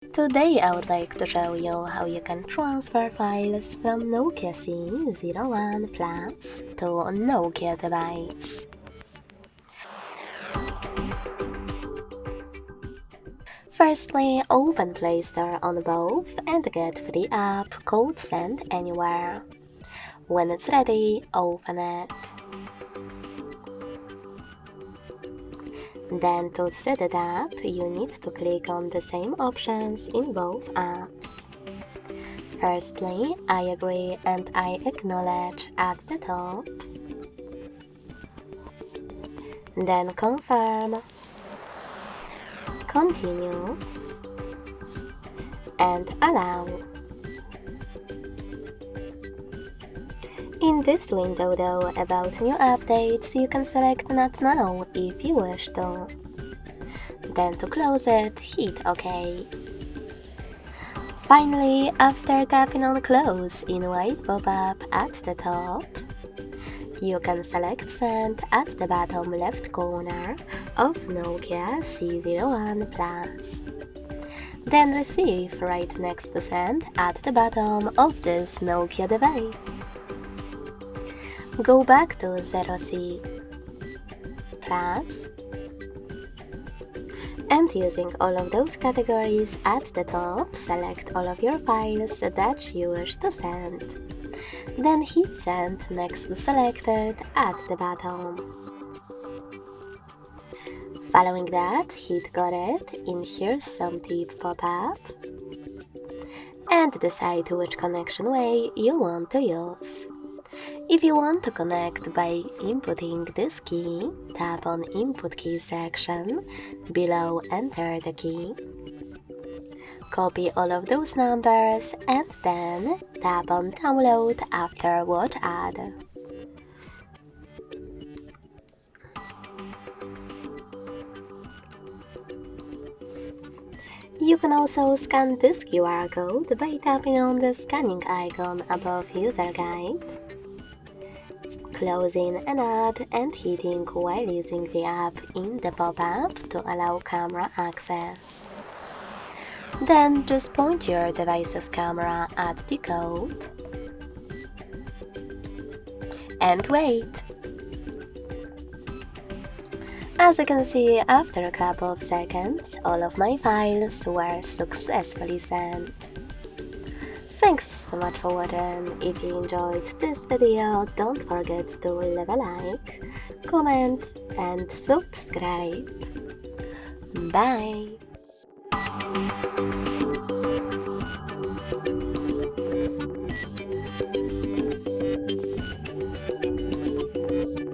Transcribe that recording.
Today I would like to show you how you can transfer files from Nokia C01 Plus to Nokia Device. Firstly, open Play Store on both and get free app called Send Anywhere. When it's ready, open it. Then to set it up, you need to click on the same options in both apps. Firstly, I agree and I acknowledge at the top. Then confirm, continue, and allow. In this window though, about new updates, you can select Not Now if you wish to. Then to close it, hit OK. Finally, after tapping on Close in white pop-up at the top, you can select Send at the bottom left corner of Nokia C01 Plus. Then Receive right next to Send at the bottom of this Nokia device. Go back to 0C Plus, and using all of those categories at the top, select all of your files that you wish to send. Then hit Send next to Selected at the bottom. Following that, hit Got It in Here's Some Tip pop-up and decide which connection way you want to use. If you want to connect by inputting this key, tap on Input Key section, below enter the key. Copy all of those numbers and then tap on Download after Watch Ad. You can also scan this QR code by tapping on the scanning icon above User Guide, closing an ad and hitting while using the app in the pop-up to allow camera access. Then just point your device's camera at the code and wait. As you can see, after a couple of seconds, all of my files were successfully sent. Thanks so much for watching. If you enjoyed this video, don't forget to leave a like, comment and subscribe. Bye!